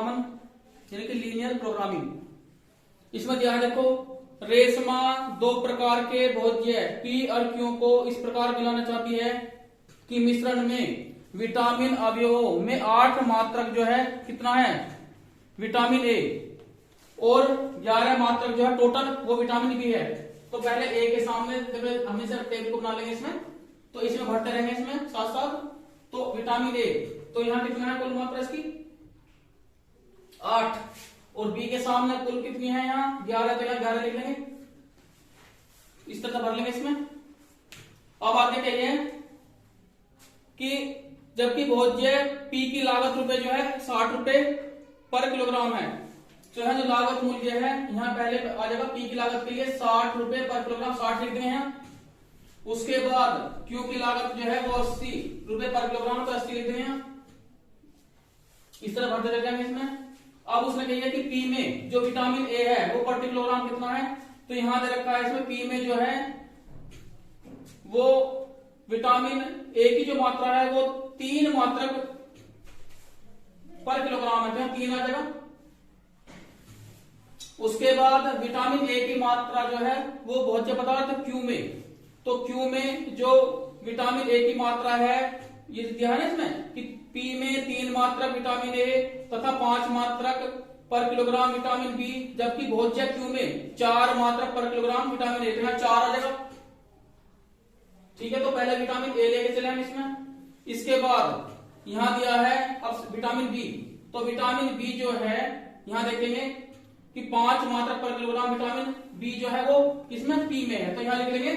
Common यानी कि linear programming. इसमें ध्यान देखो, रेशमा दो प्रकार के भोज्य पी और क्यू को इस प्रकार मिलाना चाहती है कि मिश्रण में विटामिन अवयवों में 8 मात्रक जो है कितना है विटामिन ए और 11 मात्रक जो है टोटल वो विटामिन बी है। तो पहले ए के सामने हमेशा टेबल को बना लेंगे इसमें, तो इसमें भरते रहेंगे इसमें साथ साथ। तो विटामिन ए तो यहां कितना है कुल मात्रा इसकी 8 और बी के सामने कुल कितनी है यहाँ 11, तो यहाँ 11 लिख लेंगे, इस तरह भर लेंगे इसमें। अब आगे कहिए कि जबकि भोज्य पी की लागत रुपए जो है 60 रुपए पर किलोग्राम है, तो यहाँ जो लागत मूल्य है यहाँ पहले आ जाएगा पी की लागत के लिए 60 रुपए पर किलोग्राम, 60 लिख देंगे यहाँ। उसके बाद क्यू की लागत जो है वो 80 रुपए पर किलोग्राम, तो 80 लिख देंगे यहाँ, इस तरह भरते जाएंगे इसमें। अब उसने कही है कि पी में जो विटामिन ए है वो पर किलोग्राम कितना है, तो यहां दे रखा है इसमें पी में जो है वो विटामिन ए की जो मात्रा है वो 3 मात्रक पर किलोग्राम है, तो यहाँ 3 आ जाएगा। उसके बाद विटामिन ए की मात्रा जो है वो भोज्य पदार्थ क्यू में, तो क्यू में जो विटामिन ए की मात्रा है ये ध्यान है इसमें कि पी में 3 मात्रक विटामिन ए तथा 5 मात्रक पर किलोग्राम विटामिन बी, जबकि भोज्य क्यू में 4 मात्रक पर किलोग्राम विटामिन ए, तो यहाँ 4 आ जाएगा। ठीक है, तो पहले विटामिन ए लेके चले हम इसमें। इसके बाद यहां दिया है अब विटामिन बी, तो विटामिन बी जो है यहां देखेंगे कि 5 मात्रक पर किलोग्राम विटामिन बी जो है वो किसमें पी में है, तो यहां लिख लेंगे,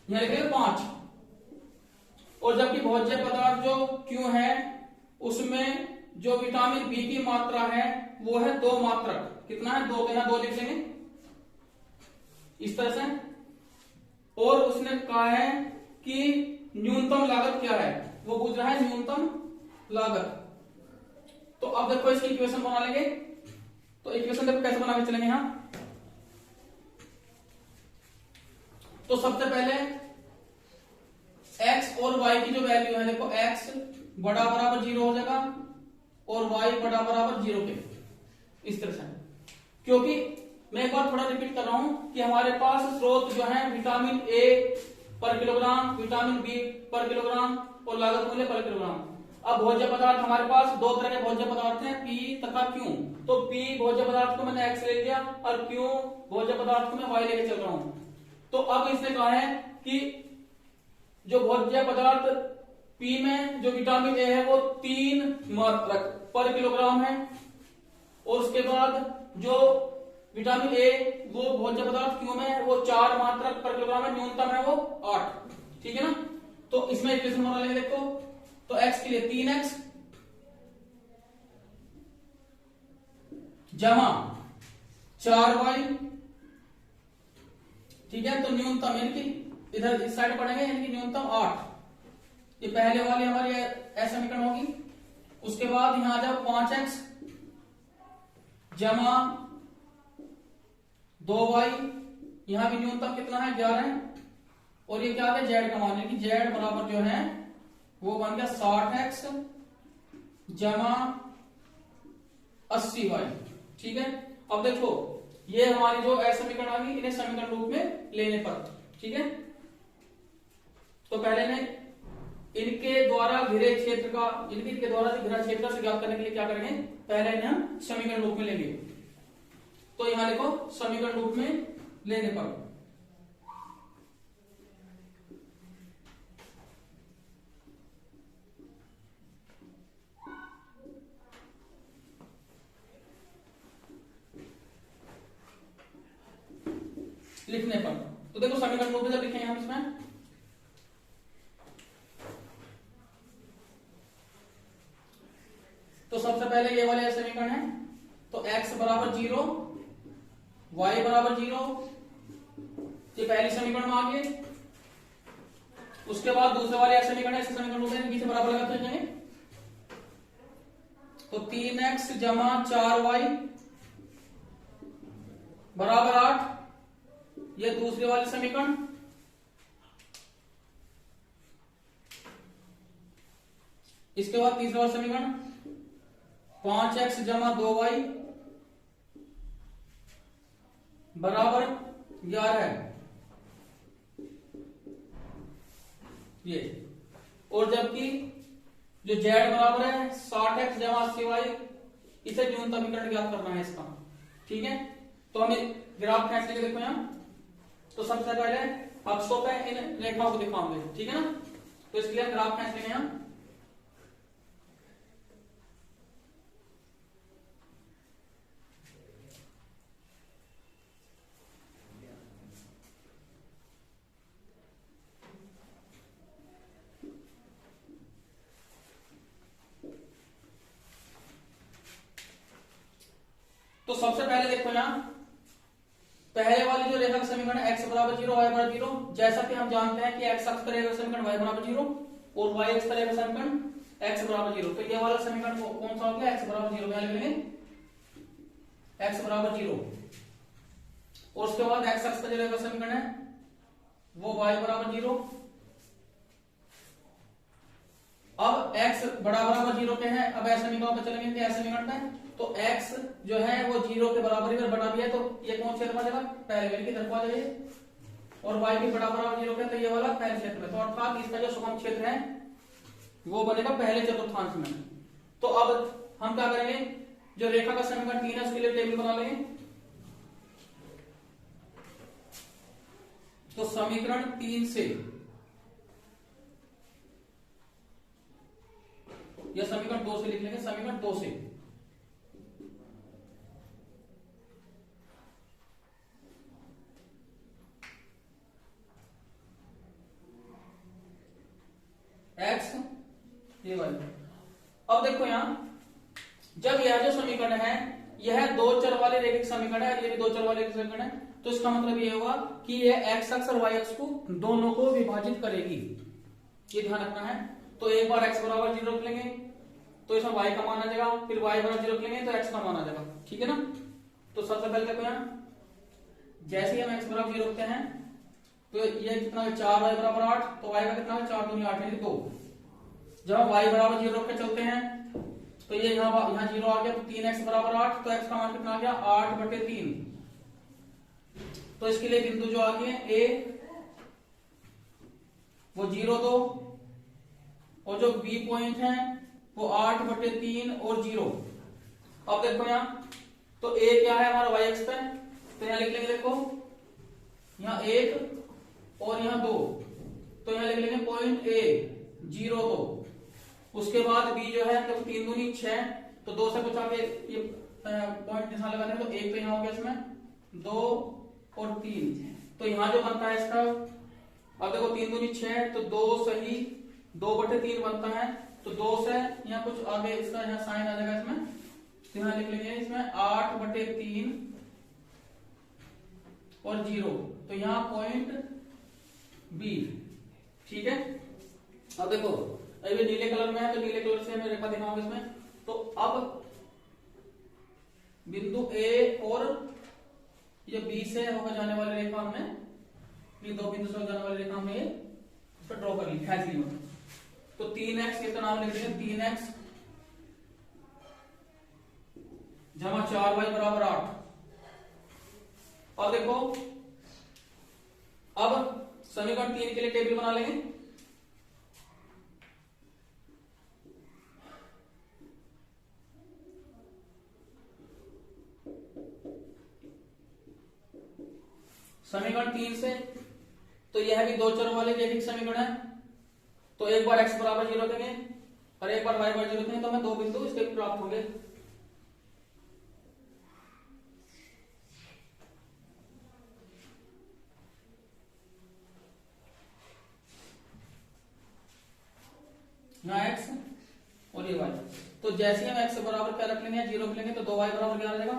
यहां लिख लेंगे 5। और जबकि भोज्य पदार्थ जो क्यू है उसमें जो विटामिन बी की मात्रा है वो है 2 मात्रक, कितना है 2, तो यहां 2 लिख लेंगे इस तरह से। और उसने कहा है कि न्यूनतम लागत क्या है, वो पूछ रहा है न्यूनतम लागत। तो अब देखो इसकी इक्वेशन बना लेंगे, तो इक्वेशन देखो कैसे बना के चलेंगे यहां। तो सबसे पहले x और y की जो वैल्यू है देखो, x बड़ा बराबर 0 हो जाएगा और y बड़ा बराबर 0 के, इस तरह से। क्योंकि मैं एक बार थोड़ा रिपीट कर रहा हूं कि हमारे पास स्रोत जो है विटामिन ए पर किलोग्राम, विटामिन बी पर किलोग्राम और लागत मूल्य पर किलोग्राम। अब भोज्य पदार्थ हमारे पास 2 तरह के भोज्य पदार्थ हैं, पी तथा क्यू। तो पी भोज्य पदार्थ को मैंने एक्स ले लिया और क्यू भोज्य पदार्थ को मैं वाई लेके चल रहा हूं। तो अब इसने कहा है कि जो भोज्य पदार्थ पी में जो विटामिन ए है वो 3 मात्रक पर किलोग्राम है, और उसके बाद जो विटामिन ए वो भोज्य पदार्थ क्यू में वो 4 मात्रक पर किलोग्राम है, न्यूनतम है वो 8। ठीक है ना, तो इसमें इक्वेशन बना लेंगे देखो, तो x के लिए 3x जमा 4y, ठीक है। तो न्यूनतम यानी कि इधर इस साइड पढ़ेंगे यानी कि न्यूनतम 8, ये पहले वाली हमारी ऐसा समीकरण होगी। उसके बाद यहां आ जाओ 5x जमा 2y, यहां भी न्यूनतम कितना है 11, और ये क्या है z का मान, यानी कि z बराबर जो है वो बन गया 60x जमा 80y। ठीक है, अब देखो ये हमारी जो समीकरण आ गई, इन्हें समीकरण रूप में लेने पर, ठीक है। तो पहले ने इनके द्वारा घिरे क्षेत्र का, इनके द्वारा घिरा क्षेत्र से ज्ञात करने के लिए क्या करेंगे, पहले इन्हें हम समीकरण रूप में लेंगे। तो यहां देखो समीकरण रूप में लेने पर लिखने पर, तो देखो समीकरण रूप में जब लिखेंगे हम इसमें, तो सबसे पहले ये वाले समीकरण है, तो x बराबर 0, y बराबर 0, ये पहली समीकरण में आ गए। उसके बाद दूसरे वाले समीकरण है, इस समीकरण रूप में बीच में बराबर लगाते जाएंगे, तो 3x जमा 4y बराबर 8, ये दूसरे वाले समीकरण। इसके बाद तीसरा वाला समीकरण, 5x जमा 2y बराबर 11 है ये। और जबकि जो z बराबर है 60x जमा 80y, इसे न्यूनतम समीकरण ज्ञात करना है इसका। ठीक है, तो हमें ग्राफ खींच लेंगे। देखो यहां तो सबसे पहले अक्षों पे इन रेखाओं को दिखाओगे, ठीक है ना। तो इसके लिए ग्राफ खींच लेंगे यहां। तो सबसे पहले देखो यहां पहले वाली जो रेखा का समीकरण x बराबर 0 y बराबर 0, जैसा कि हम जानते हैं कि x अक्ष पर रेखा का समीकरण y बराबर 0 और y अक्ष पर रेखा का समीकरण x बराबर 0। तो ये वाला समीकरण कौन सा हो गया, x बराबर 0 में लिख लेंगे x बराबर 0। और उसके बाद x अक्ष पर जो रेखा का समीकरण है वो y बराबर 0। अब x बड़ा बराबर 0 के है। अब ऐसे समीकरण पे चलेंगे कि ऐसे समीकरण पे तो x जो है वो 0 के बराबर ही बटा भी है, तो ये कौन क्षेत्र में आ जाएगा, पहले वाले की तरफ आ जाएगा। और y भी बड़ा बराबर 0 के है तो ये वाला पहले क्षेत्र में। तो अर्थात इसका जो सुगम क्षेत्र है वो बनेगा पहले चतुर्थांश में। तो अब हम क्या करेंगे, जो रेखा का समीकरण 3 है उसके लिए टेबल बना लेंगे। तो समीकरण 3 से या समीकरण 2 से लिख लेंगे, समीकरण 2 से x ये वाला। अब देखो यहां जब यह जो समीकरण है यह दो चर वाले रेखिक समीकरण है, ये भी दो चर वाले रेखिक समीकरण है, तो इसका मतलब ये होगा कि यह x अक्ष और y अक्ष को दोनों को विभाजित करेगी, ये ध्यान रखना है। तो एक बार x बराबर 0 रख लेंगे तो इसमें y का मान आ जाएगा, फिर y बराबर 0 रख लेंगे तो x का मान आ जाएगा, ठीक है ना। तो सबसे पहले देखो यहां जैसे ही हम x बराबर 0 रखते हैं तो ये कितना है 4y बराबर 8, तो y का कितना है 4 दूनी 8 यानी 2। जब हम y बराबर 0 रख के चलते हैं तो ये यहाँ 0 आ गया, तो 3x बराबर 8, तो x का मान कितना आ गया 8/3। तो इसके लिए बिंदु जो आ गए a वो 0 2 और जो b पॉइंट है वो 8/3 और 0। अब देखो यहाँ तो a क्या है हमारा y अक्ष पे, तो यहाँ लिख लेंगे, देखो यहाँ 1 और यहाँ 2, तो यहाँ लिख लेंगे पॉइंट a 0 2। उसके बाद b जो है देखो 3 दूनी 6, तो 2 से कुछ आगे ये पॉइंट निशान लगा देंगे, तो 1 तो यहाँ हो गया इसमें 2 और 3, तो यहाँ जो बनता है इसका, अब देखो 3 दूनी 6 तो 2 सही 2/3 बनता है, तो 2 से यहाँ कुछ आगे इसका यहाँ साइन आ जाएगा इसमें, तो यहाँ लिख लेंगे इसमें 8/3 और 0, तो यहाँ पॉइंट बी, ठीक है। अब देखो अभी नीले कलर में है तो नीले कलर से मैं रेखा दिखाऊंगा इसमें। तो अब बिंदु ए और ये बी से होकर जाने वाली रेखा हमने, ये दो बिंदु से जाने वाली रेखा हमने ये इस पर ड्रॉ कर ली, खींच ली। तो 3x इसका नाम लिख देंगे 3x जमा 4y बराबर 8। और देखो अब समीकरण 3 के लिए टेबल बना लेंगे। समीकरण 3 से तो यह भी दो चर वाले रैखिक समीकरण है, तो एक बार x बराबर 0 देंगे और एक बार y बराबर 0 देंगे, तो हमें दो बिंदु इसके प्राप्त होंगे। यहाँ x और ये y, तो जैसे ही हम x बराबर क्या रख लेंगे 0 रख लेंगे तो 2y बराबर 11 आ जाएगा,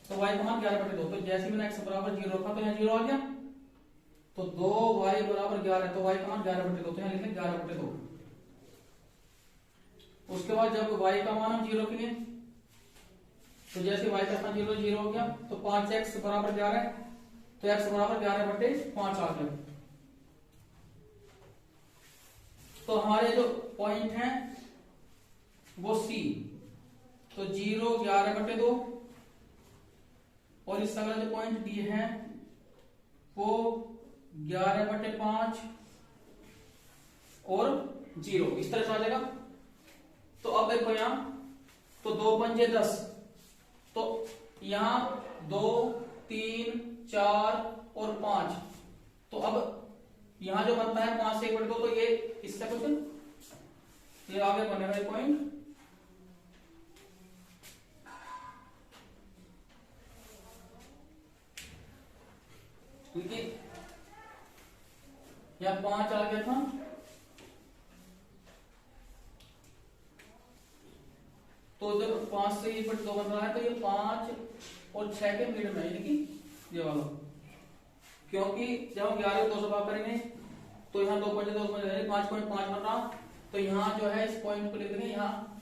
तो y का मान 11/2। तो जैसे ही मैंने x बराबर 0 रखा तो यहाँ 0 आ गया, तो 2y बराबर 11, तो y का मान 11/2, तो यहाँ लिखेंगे 11/2। उसके बाद जब y का मान हम 0 रखेंगे तो जैसे y का मान 0 हो गया, तो 5x बराबर 11, तो x बराबर 11/5 आ गया। तो हमारे जो पॉइंट हैं वो C, तो 0 11/2 और इस अगला जो पॉइंट दिए हैं वो 11/5 और 0 इस तरह से आ जाएगा। तो अब देखो यहां तो 2 पंजे 10, तो यहां 2 3 4 और 5, तो अब यहां जो बनता है 5 से 1/2, तो ये इससे कुछ ये आगे बनेगा ये पॉइंट। क्योंकि यहां 5 आ गया था, तो जब 5 से 1/2 बन रहा है तो ये 5 और 6 के मिड में, यानी कि ये वाला, क्योंकि जब हम 11 को 2 से भाग करेंगे तो यहाँ 2 पंजे 2 पंजे 5.5 बन रहा, तो यहाँ जो है इस पॉइंट को लिख देंगे, यहाँ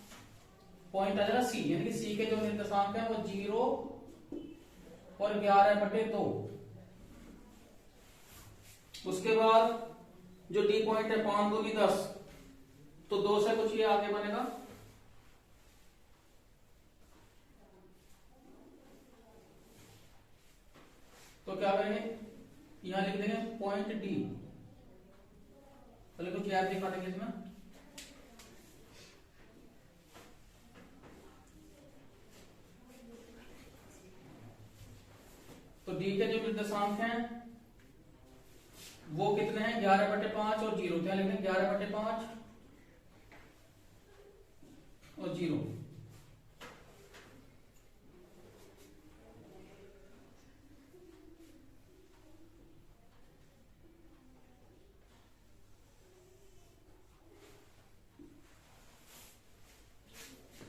पॉइंट आ जाएगा सी, यानी कि सी के जो निर्देशांक है वो 0 और 11/2। उसके बाद जो डी पॉइंट है 5 दूनी 10, तो 2 से कुछ ये आगे बनेगा, तो क्या करेंगे यहां लिख देंगे पॉइंट डी, पहले कुछ याद दिखा देंगे इसमें। तो डी के जो निर्देशांक हैं वो कितने हैं 11/5 और 0, क्या लिखेंगे 11/5 और 0।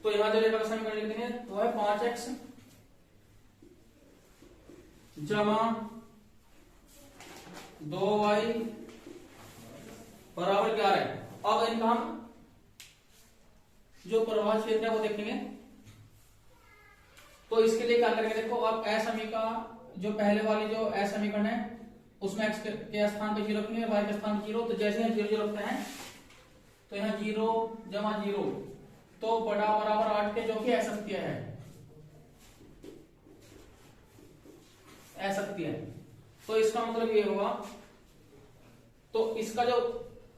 तो यहां जो रेखा का समीकरण लिख देंगे वो है 5x जमा 2y बराबर 11 है। अब इनका हम जो प्रवाह क्षेत्र है वो देखेंगे, तो इसके लिए क्या करेंगे, देखो अब असमीका जो पहले वाली जो असमीकरण है उसमें x के स्थान पे 0 रखेंगे, y के स्थान पे 0, तो जैसे हम 0 रखते हैं तो यहाँ 0 जमा 0, तो बड़ा बराबर 8 के, जो कि असत्य है, असत्य है। तो इसका मतलब ये होगा, तो इसका जो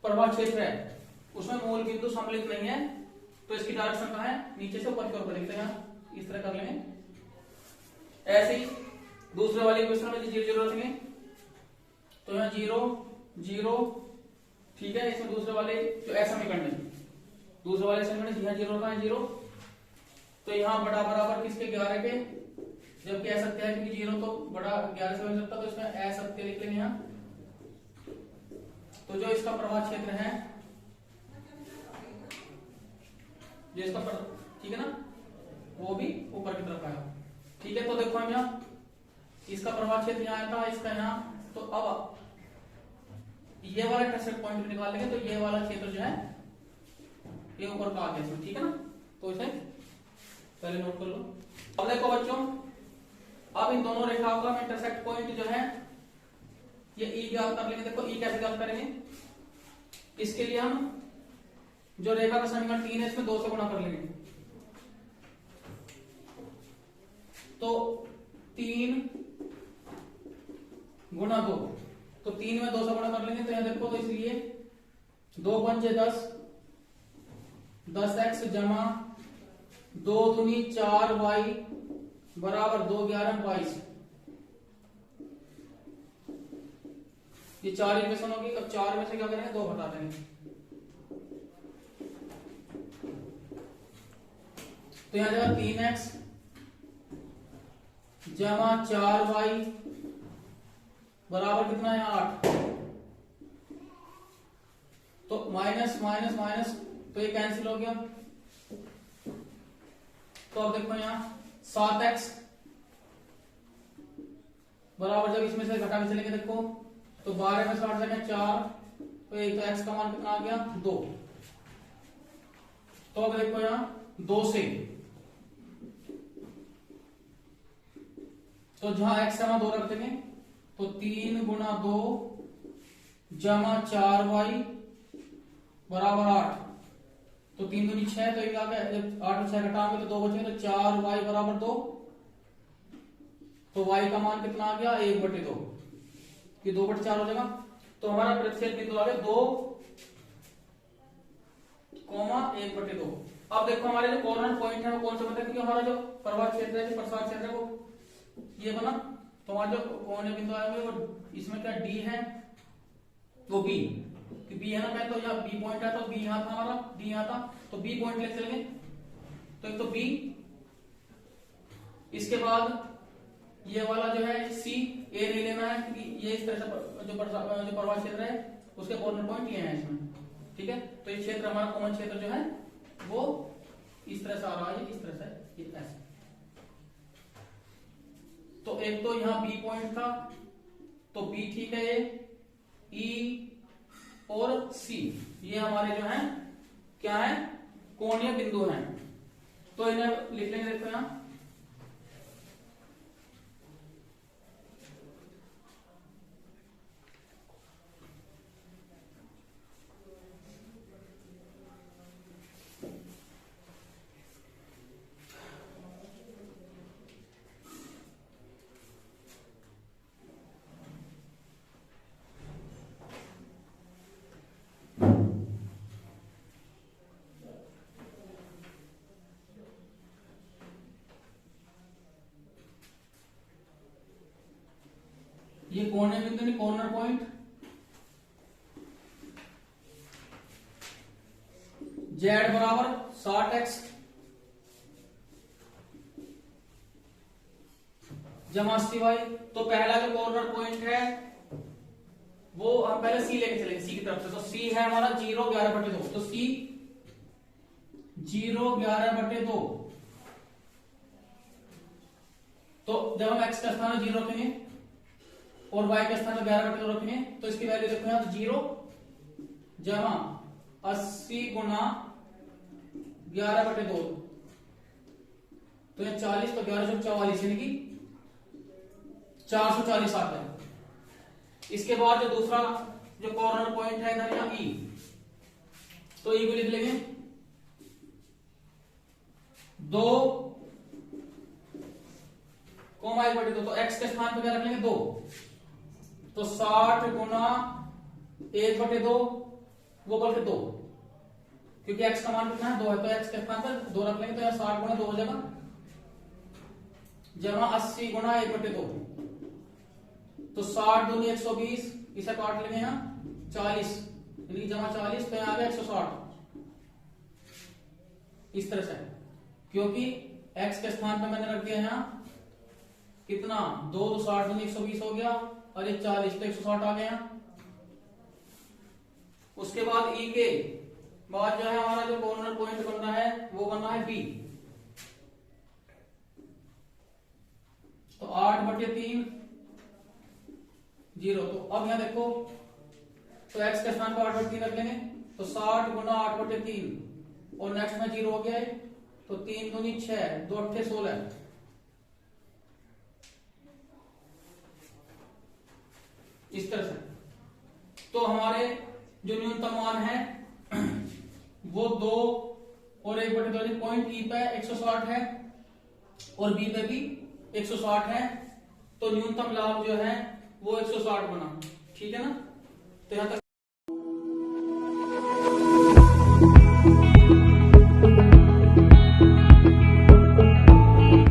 प्रवाह क्षेत्र है उसमें मूल बिंदु सम्मिलित नहीं है, तो इसकी डायरेक्शन कहां है, नीचे से ऊपर की ओर लिखते हैं, इस तरह कर लेंगे। ऐसे ही दूसरे वाले क्वेश्चन में 0 0 रखेंगे, तो यहाँ 0 0, ठीक है। इसमें दूसरे वाले जो असमीकरण है, दूसरे वाले समीकरण यहाँ 0 का है 0, तो यहाँ बड़ा बराबर किसके 11 के, जबकि असत्य है क्योंकि 0 तो बड़ा 11 से हो सकता, तो इसमें असत्य लिख लेंगे यहाँ। तो जो इसका प्रवाह क्षेत्र है, जो इसका ठीक है ना, वो भी ऊपर की तरफ आएगा, ठीक है। तो देखो हम यहाँ इसका प्रवाह क्षेत्र यहाँ आया था, इसका यहाँ, तो अब ये वाला इंटरसेक्ट पॉइंट निकाल लेंगे, तो ये वाला क्षेत्र जो है ये ऊपर का आ गया इसमें, ठीक है ना। तो इसे पहले नोट कर लो। अब देखो बच्चों, अब इन दोनों रेखाओं का इंटरसेक्ट पॉइंट जो है ये ई ज्ञात कर लेंगे। देखो ई कैसे ज्ञात करेंगे, इसके लिए हम जो रेखा का समीकरण 3 है इसमें 2 से गुणा कर लेंगे, तो 3 गुणा 2, तो 3 में 2 से गुणा कर लेंगे, तो यहां देखो, तो इसलिए 2 पंजे 10, 10x जमा 2 दूनी 4y बराबर 2 11 22। ये 4 इक्वेशन होगी। अब 4 में से क्या करेंगे, 2 हटा देंगे, तो यहां जाएगा 3x जमा 4y बराबर कितना है 8, तो माइनस माइनस माइनस, तो ये कैंसिल हो गया। तो अब देखो यहां 7x बराबर, जब इसमें से घटा के चलेंगे देखो, तो 12 में से 8 जाएगा 4, तो एक तो x का मान कितना आ गया 2। तो अब देखो यहां 2 से, तो जहां x का मान 2 रख देंगे, तो 3 गुणा 2 जमा 4y बराबर 8, तो 3 दूनी 6, तो ये आ गया, जब 8 और 6 घटाओगे तो 2 बचेंगे, तो 4y बराबर 2। तो y का मान कितना आ गया, 1/2, ये 2/4 हो जाएगा। तो हमारा प्रतिच्छेद बिंदु आ गया 2, 1/2। अब देखो हमारे जो कॉर्नर पॉइंट है वो कौन सा बना, क्योंकि हमारा जो प्रवाह क्षेत्र है, जो प्रसार क्षेत्र है वो ये बना। तो हमारा जो कोणीय बिंदु आएगा वो इसमें क्या d है, वो b, कि b है ना, पहले तो यहाँ b पॉइंट है, तो b यहाँ था हमारा, d यहाँ था, तो b पॉइंट लेके चलेंगे। तो एक तो b, इसके बाद ये वाला जो है c, a नहीं लेना है क्योंकि ये इस तरह से जो प्रवाह क्षेत्र है उसके कॉर्नर पॉइंट ये है इसमें, ठीक है। तो ये क्षेत्र हमारा कॉमन क्षेत्र जो है वो इस तरह से आ रहा है, इस तरह से, ये ऐसे। तो एक तो यहाँ B पॉइंट था, तो B ठीक है, ये E और C ये हमारे जो हैं क्या है, कोणीय बिंदु हैं। तो इन्हें लिख लेंगे, देखो यहाँ ये कोणीय बिंदु नहीं, कॉर्नर पॉइंट z बराबर 60x जमा 80y। तो पहला जो कॉर्नर पॉइंट है वो हम पहले c लेके चलेंगे, c की तरफ से। तो c है हमारा 0, 11/2, तो c 0, 11/2। तो जब हम x का स्थान 0 रखेंगे और y का स्थान 11/2 रखेंगे, तो इसकी वैल्यू देखो यहाँ 0 जमा 80 गुना 11/2, तो यहाँ 40, तो 1144 यानी कि 440 आता है। इसके बाद जो दूसरा जो कॉर्नर पॉइंट है इधर यहाँ E, तो E को लिख लेंगे 2, 1/2, तो x के स्थान पर क्या रख लेंगे 2, तो 60 गुना 1/2 वो बल्कि 2, क्योंकि x का मान कितना है 2 है, तो x के स्थान पर 2 रख लेंगे, तो यहाँ 60 गुना 2 हो जाएगा जमा 80 गुना 1/2, तो 60 दूनी 120, इसे काट लेंगे यहाँ 40 यानी जमा 40, तो यहाँ आ गया 160 इस तरह से, क्योंकि x के स्थान पर मैंने रख दिया यहाँ कितना 2, तो 60 दूनी 120 हो गया, और ये 40, तो 160 आ गया। उसके बाद E के बाद जो है हमारा जो कॉर्नर पॉइंट बन रहा है वो बन रहा है B, तो 8/3 0। तो अब यहाँ देखो, तो x के स्थान पर 8/3 रख लेंगे, तो 60 गुना 8/3, और नेक्स्ट में 0 हो गया है, तो 3 दूनी 6, 2 8 16, इस तरह से। तो हमारे जो न्यूनतम मान है वो 2 और 1/2, पॉइंट ई पे 160 है और बी पे भी 160 है, तो न्यूनतम लाभ जो है वो 160 बना, ठीक है ना। तो यहां तक